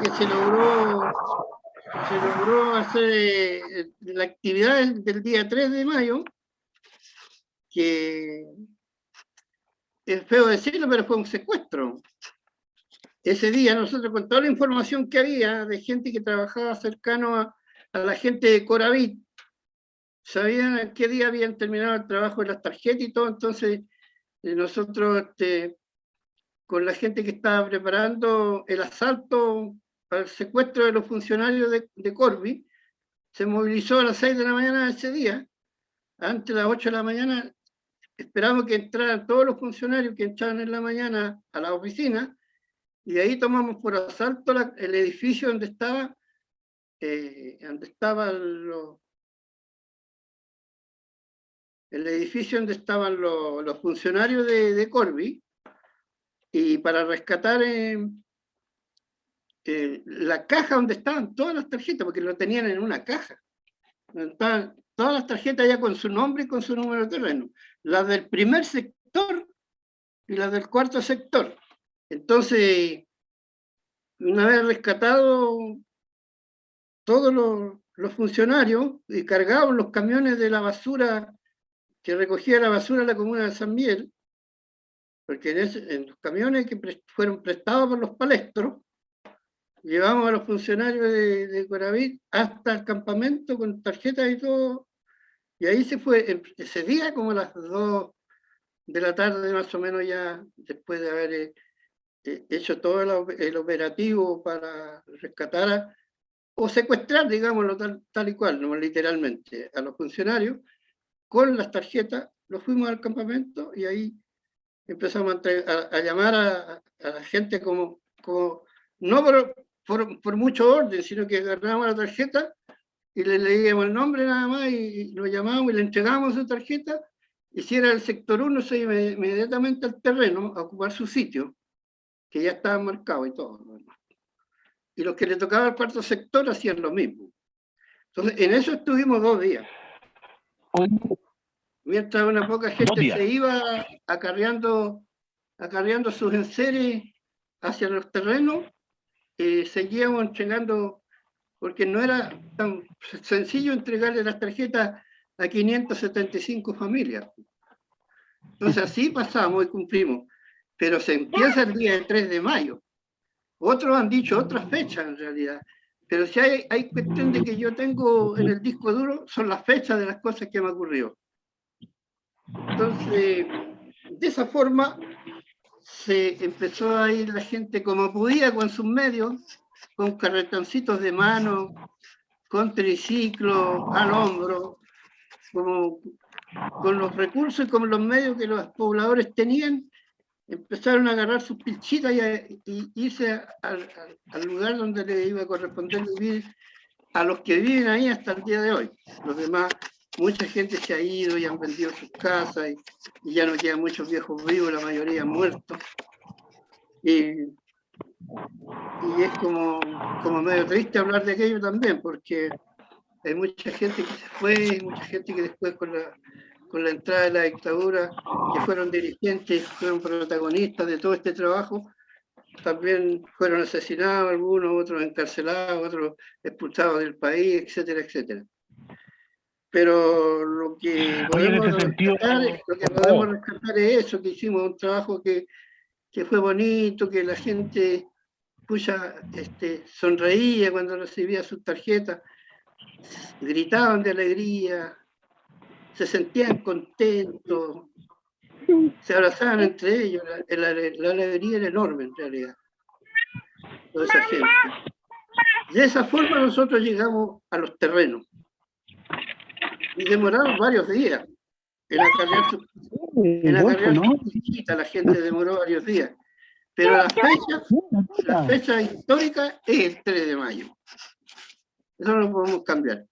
que se logró hacer la actividad del día 3 de mayo, que es feo decirlo, pero fue un secuestro. Ese día nosotros, con toda la información que había de gente que trabajaba cercano a la gente de Coravit, sabían a qué día habían terminado el trabajo de las tarjetas y todo, entonces nosotros con la gente que estaba preparando el asalto para el secuestro de los funcionarios de Corby, se movilizó a las 6 de la mañana de ese día. Antes de las 8 de la mañana esperamos que entraran todos los funcionarios que entraban en la mañana a la oficina, y de ahí tomamos por asalto el edificio donde estaban el edificio donde estaban los funcionarios de Corby, y para rescatar la caja donde estaban todas las tarjetas, porque lo tenían en una caja. Estaban todas las tarjetas ya con su nombre y con su número de terreno. Las del primer sector y las del cuarto sector. Entonces, una vez rescatado todos los funcionarios y cargados los camiones de la basura que recogía la basura de la comuna de San Miguel, porque en los camiones que fueron prestados por los palestros, llevamos a los funcionarios de Coravit hasta el campamento con tarjetas y todo, y ahí se fue, ese día como a las 2 de la tarde más o menos, ya después de haber hecho todo el operativo para rescatar o secuestrar, digámoslo tal y cual, no literalmente, a los funcionarios, con las tarjetas, los fuimos al campamento y ahí empezamos a llamar a la gente como no por mucho orden, sino que agarrábamos la tarjeta y le leíamos el nombre nada más y lo llamábamos y le entregábamos su tarjeta, y si era el sector 1 se iba inmediatamente al terreno a ocupar su sitio, que ya estaba marcado y todo. Y los que le tocaba al cuarto sector hacían lo mismo. Entonces, en eso estuvimos 2 días. Mientras una poca gente se iba acarreando sus enseres hacia los terrenos, seguíamos entregando, porque no era tan sencillo entregarle las tarjetas a 575 familias. Entonces así pasamos y cumplimos, pero se empieza el día 3 de mayo. Otros han dicho otras fechas en realidad, pero si hay cuestión de que yo tengo en el disco duro, son las fechas de las cosas que me ocurrió. Entonces, de esa forma se empezó a ir la gente como podía con sus medios, con carretoncitos de mano, con triciclo al hombro, como con los recursos y con los medios que los pobladores tenían, empezaron a agarrar sus pilchitas y irse al lugar donde les iba a corresponder vivir a los que viven ahí hasta el día de hoy. Los demás, mucha gente se ha ido y han vendido sus casas y ya no quedan muchos viejos vivos, la mayoría muertos. Y es como medio triste hablar de aquello también, porque hay mucha gente que se fue, hay mucha gente que después con la entrada de la dictadura, que fueron dirigentes, fueron protagonistas de todo este trabajo, también fueron asesinados algunos, otros encarcelados, otros expulsados del país, etcétera, etcétera. Pero lo que podemos rescatar es eso, que hicimos un trabajo que fue bonito, que la gente sonreía cuando recibía sus tarjetas, gritaban de alegría, se sentían contentos, se abrazaban entre ellos, la alegría era enorme en realidad, toda esa gente. De esa forma nosotros llegamos a los terrenos y demoramos varios días en acarrear sus visitas, la gente demoró varios días, pero la fecha histórica es el 3 de mayo. Eso no lo podemos cambiar.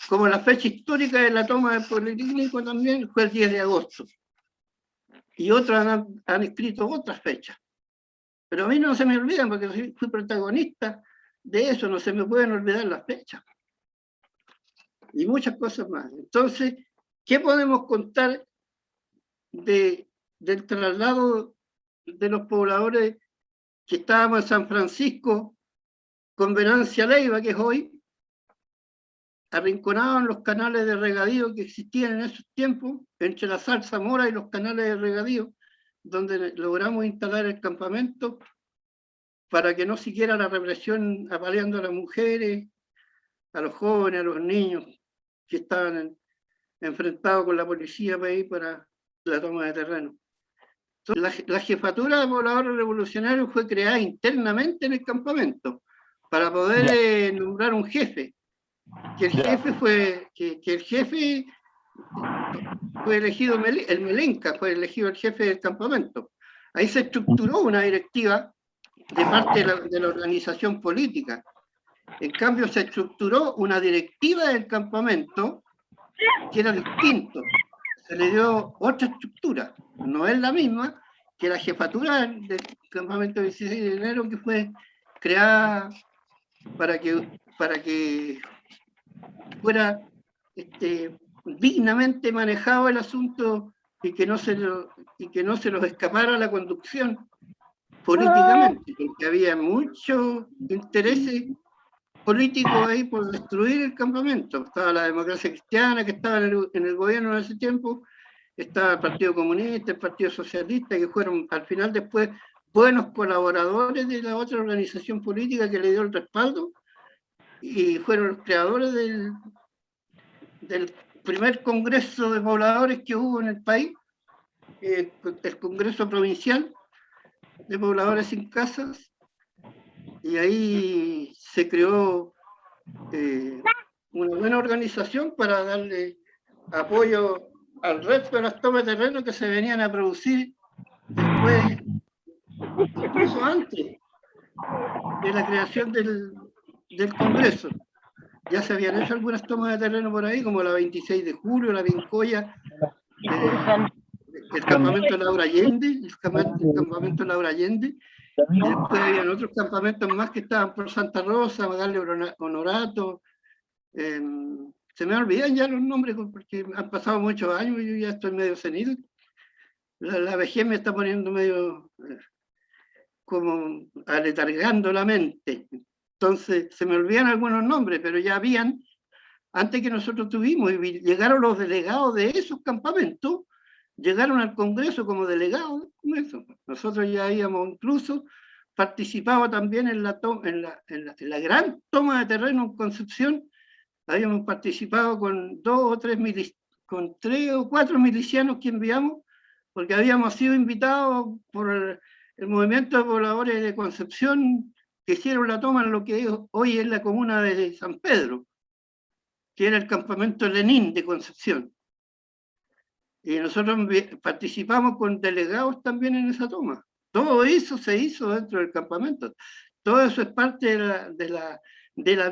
Como la fecha histórica de la toma del Politécnico también fue el 10 de agosto. Y otros han escrito otras fechas. Pero a mí no se me olvidan porque fui protagonista de eso, no se me pueden olvidar las fechas. Y muchas cosas más. Entonces, ¿qué podemos contar del traslado de los pobladores que estábamos en San Francisco con Venancia Leiva, que es hoy, arrinconado en los canales de regadío que existían en esos tiempos, entre la Salsa Mora y los canales de regadío, donde logramos instalar el campamento para que no siguiera la represión apaleando a las mujeres, a los jóvenes, a los niños que estaban enfrentados con la policía para la toma de terreno. Entonces, la jefatura de pobladores revolucionarios fue creada internamente en el campamento para poder nombrar un jefe. Que el jefe fue elegido, el Melenca fue elegido el jefe del campamento. Ahí se estructuró una directiva de parte de la organización política. En cambio, se estructuró una directiva del campamento que era distinto. Se le dio otra estructura. No es la misma que la jefatura del campamento del 16 de enero, que fue creada para que fuera dignamente manejado el asunto y que no se los escapara la conducción políticamente, porque había muchos intereses políticos ahí por destruir el campamento. Estaba la democracia cristiana, que estaba en el gobierno en ese tiempo, estaba el Partido Comunista, el Partido Socialista, que fueron al final después buenos colaboradores de la otra organización política que le dio el respaldo, y fueron los creadores del primer congreso de pobladores que hubo en el país, el Congreso Provincial de Pobladores Sin Casas, y ahí se creó una buena organización para darle apoyo al resto de las tomas de terreno que se venían a producir después, incluso antes de la creación del Congreso. Ya se habían hecho algunas tomas de terreno por ahí, como la 26 de julio, la Vincoya, el campamento Laura Allende, el campamento Laura Allende, y después habían otros campamentos más que estaban por Santa Rosa, Magali Honorato. Se me olvidan ya los nombres porque han pasado muchos años y yo ya estoy medio cenido. La vejez me está poniendo medio como aletargando la mente. Entonces se me olvidan algunos nombres, pero ya habían, antes que nosotros tuvimos, y llegaron los delegados de esos campamentos, llegaron al Congreso como delegados del Congreso. Nosotros ya habíamos incluso participado también en la gran toma de terreno en Concepción. Habíamos participado con 3 o 4 milicianos que enviamos, porque habíamos sido invitados por el movimiento de pobladores de Concepción, que hicieron la toma en lo que hoy es la comuna de San Pedro, que era el campamento Lenín de Concepción. Y nosotros participamos con delegados también en esa toma. Todo eso se hizo dentro del campamento. Todo eso es parte de la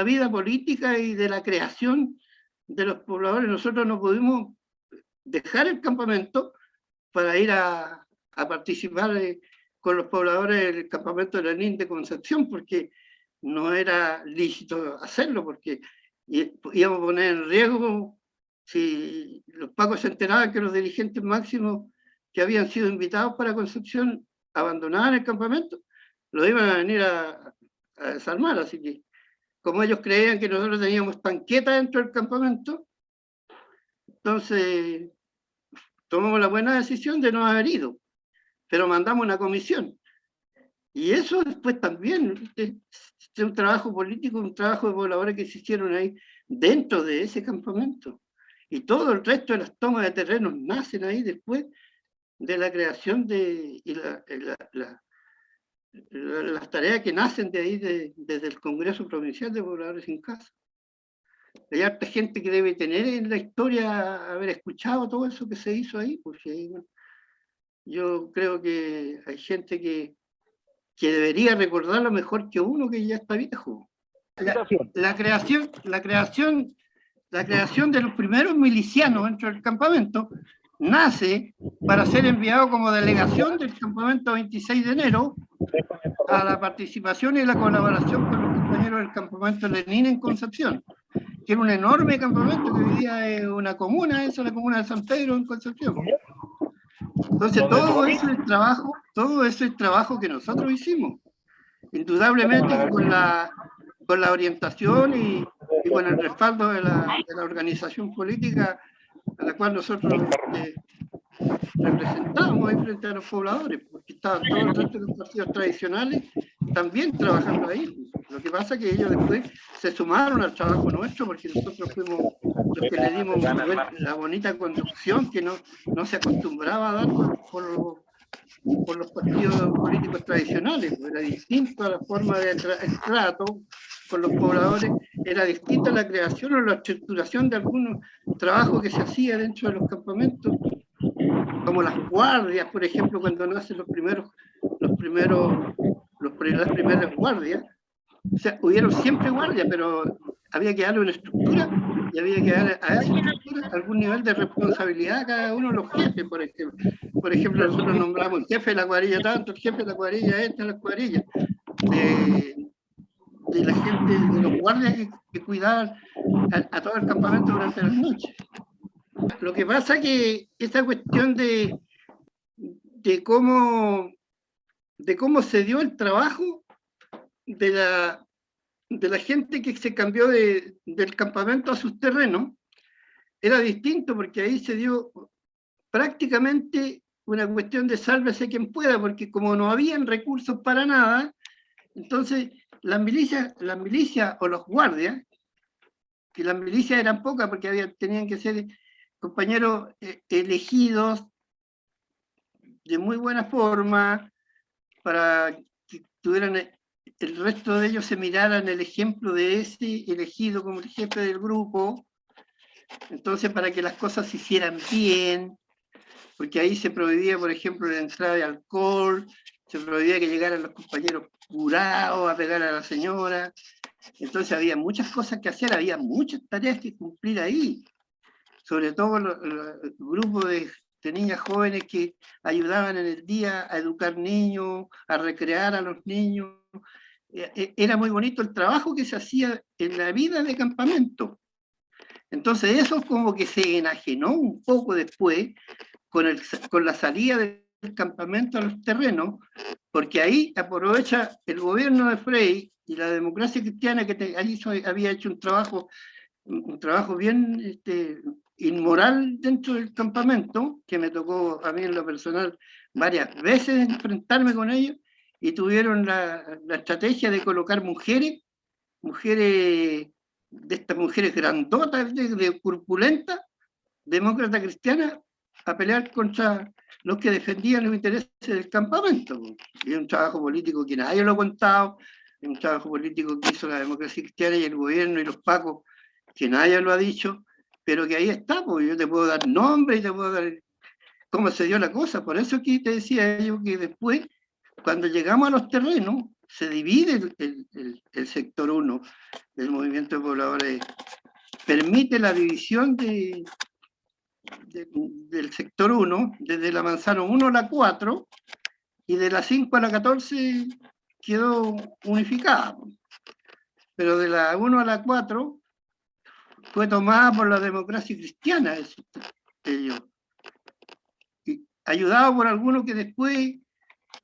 vida política y de la creación de los pobladores. Nosotros no pudimos dejar el campamento para ir a participar con los pobladores del campamento de Lenín de Concepción, porque no era lícito hacerlo, porque íbamos a poner en riesgo, si los pacos se enteraban que los dirigentes máximos que habían sido invitados para Concepción abandonaban el campamento, lo iban a venir a desarmar. Así que, como ellos creían que nosotros teníamos tanqueta dentro del campamento, entonces tomamos la buena decisión de no haber ido, pero mandamos una comisión. Y eso después también es un trabajo político, un trabajo de pobladores que se hicieron ahí dentro de ese campamento. Y todo el resto de las tomas de terrenos nacen ahí después de la creación y las tareas que nacen de ahí desde el Congreso Provincial de Pobladores Sin Casa. Hay harta gente que debe tener en la historia haber escuchado todo eso que se hizo ahí, porque yo creo que hay gente que debería recordarlo mejor que uno que ya está viejo. La creación de los primeros milicianos dentro del campamento nace para ser enviado como delegación del campamento 26 de enero a la participación y la colaboración con los compañeros del campamento Lenín en Concepción, que era un enorme campamento que hoy día es una comuna, la comuna de San Pedro en Concepción. Entonces todo eso es trabajo que nosotros hicimos, indudablemente con la orientación y con el respaldo de la organización política a la cual nosotros representábamos ahí frente a los pobladores, porque estaban todos el resto de los partidos tradicionales también trabajando ahí. Lo que pasa es que ellos después se sumaron al trabajo nuestro, porque nosotros fuimos los que le dimos la bonita conducción que no se acostumbraba a dar por los partidos políticos tradicionales. Era distinto a la forma de trato con los pobladores, era distinta la creación o la estructuración de algunos trabajos que se hacía dentro de los campamentos, como las guardias, por ejemplo, cuando nacen las primeras guardias. O sea, hubieron siempre guardias, pero había que darle una estructura y había que darle a esa estructura algún nivel de responsabilidad a cada uno de los jefes, por ejemplo. Por ejemplo, nosotros nombramos el jefe de la cuadrilla tanto, el jefe de la cuadrilla esta, la cuadrilla de la gente, de los guardias que cuidaban a todo el campamento durante las noches. Lo que pasa es que esta cuestión de cómo se dio el trabajo de la gente que se cambió del campamento a sus terrenos, era distinto, porque ahí se dio prácticamente una cuestión de sálvese quien pueda, porque como no habían recursos para nada, entonces las milicias o los guardias, que las milicias eran pocas porque tenían que ser compañeros elegidos de muy buena forma, para que tuvieran el resto de ellos se miraran el ejemplo de ese elegido como el jefe del grupo. Entonces, para que las cosas se hicieran bien, porque ahí se prohibía, por ejemplo, la entrada de alcohol, se prohibía que llegaran los compañeros curados a pegar a la señora. Entonces había muchas cosas que hacer, había muchas tareas que cumplir ahí, sobre todo los grupos de niñas jóvenes que ayudaban en el día a educar niños, a recrear a los niños. Era muy bonito el trabajo que se hacía en la vida de campamento. Entonces eso como que se enajenó un poco después con la salida del campamento a los terrenos, porque ahí aprovecha el gobierno de Frei y la democracia cristiana que había hecho un trabajo bien inmoral dentro del campamento, que me tocó a mí en lo personal varias veces enfrentarme con ellos, y tuvieron la estrategia de colocar mujeres de estas mujeres grandotas, de corpulentas, demócratas cristianas, a pelear contra los que defendían los intereses del campamento. Y es un trabajo político que nadie lo ha contado, es un trabajo político que hizo la democracia cristiana y el gobierno y los pacos, que nadie lo ha dicho, pero que ahí está, porque yo te puedo dar nombre y te puedo dar cómo se dio la cosa. Por eso que te decía yo que después, cuando llegamos a los terrenos, se divide el sector 1 del movimiento de pobladores, permite la división del sector 1, desde la manzana 1 a la 4, y de la 5 a la 14 quedó unificada. Pero de la 1 a la 4 fue tomada por la democracia cristiana, ayudado por algunos que después,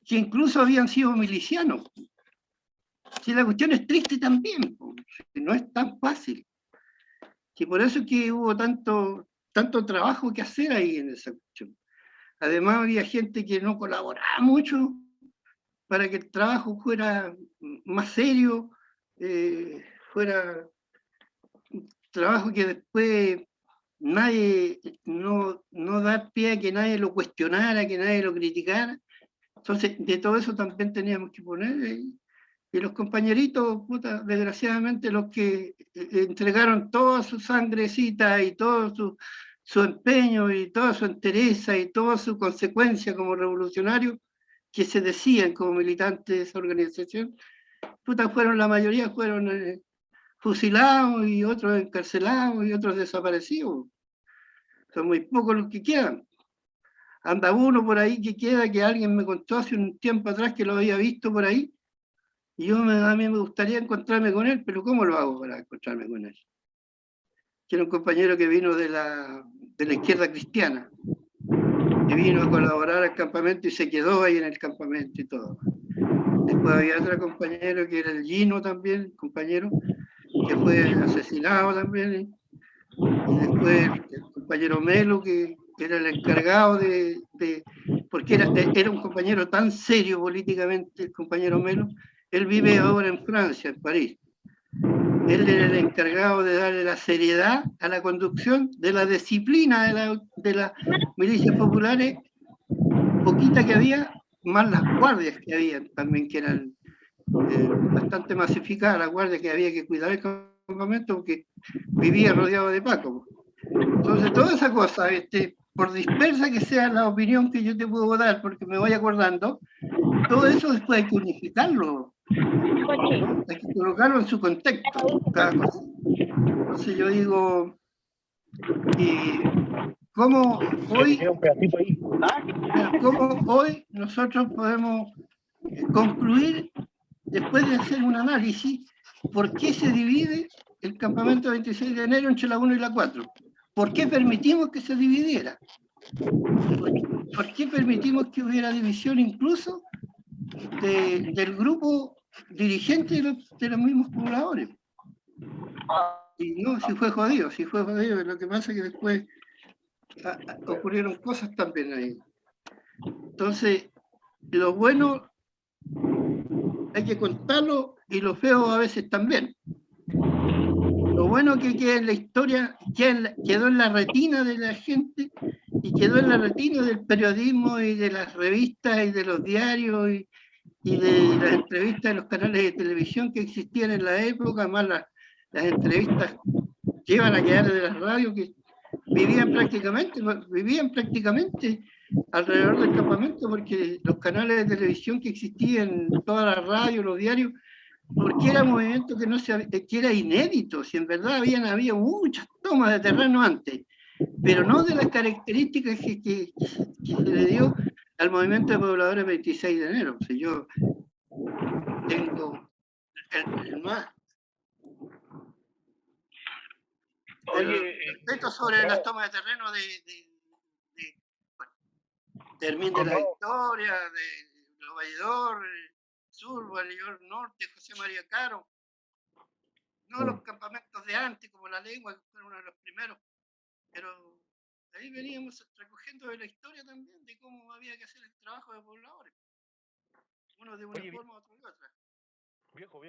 que incluso habían sido milicianos. Si la cuestión es triste también, no es tan fácil. Y por eso es que hubo tanto trabajo que hacer ahí en esa cuestión. Además había gente que no colaboraba mucho para que el trabajo fuera más serio, fuera un trabajo que después nadie, no da pie a que nadie lo cuestionara, que nadie lo criticara. Entonces, de todo eso también teníamos que poner. Y los compañeritos, puta, desgraciadamente, los que entregaron toda su sangrecita y todo su empeño y toda su entereza y toda su consecuencia como revolucionarios, que se decían como militantes de esa organización, puta, la mayoría fueron fusilados y otros encarcelados y otros desaparecidos. Son muy pocos los que quedan. Anda uno por ahí que queda, que alguien me contó hace un tiempo atrás que lo había visto por ahí, y a mí me gustaría encontrarme con él, pero ¿cómo lo hago para encontrarme con él? Que era un compañero que vino de la izquierda cristiana. que vino a colaborar al campamento y se quedó ahí en el campamento y todo. Después había otro compañero que era el Gino también, compañero, que fue asesinado también. Y después el compañero Melo, que era el encargado porque era un compañero tan serio políticamente, el compañero Melo. Él vive ahora en Francia, en París. Él era el encargado de darle la seriedad a la conducción de la disciplina de las milicias populares, poquita que había, más las guardias que había también, que eran bastante masificadas, las guardias que había que cuidar el campamento porque vivía rodeado de Paco. Entonces, toda esa cosa, por dispersa que sea la opinión que yo te puedo dar, porque me voy acordando, todo eso después hay que unificarlo, ¿no? Hay que colocarlo en su contexto, cada cosa. Entonces yo digo, ¿cómo hoy nosotros podemos concluir, después de hacer un análisis, por qué se divide el campamento 26 de enero entre la 1 y la 4? ¿Por qué permitimos que se dividiera? ¿Por qué permitimos que hubiera división incluso del grupo dirigente de los mismos pobladores? Y no, si fue jodido. Lo que pasa es que después ocurrieron cosas también ahí. Entonces, lo bueno hay que contarlo y lo feo a veces también. Lo bueno que queda en la historia, quedó en la retina de la gente y quedó en la retina del periodismo y de las revistas y de los diarios y de las entrevistas de los canales de televisión que existían en la época, más las entrevistas que iban a quedar de las radios que vivían prácticamente alrededor del campamento, porque los canales de televisión que existían, todas las radios, los diarios, porque era un movimiento que era inédito, si en verdad había muchas tomas de terreno antes, pero no de las características que se le dio al movimiento de pobladores 26 de enero. O sea, yo tengo el más respeto sobre las tomas de terreno Termín de la Victoria, de Los Valledor, Sur, Valledor Norte, José María Caro, no los campamentos de antes, como La Legua, que fueron uno de los primeros, pero ahí veníamos recogiendo de la historia también de cómo había que hacer el trabajo de pobladores, uno de una forma, otro de otra. Viejo.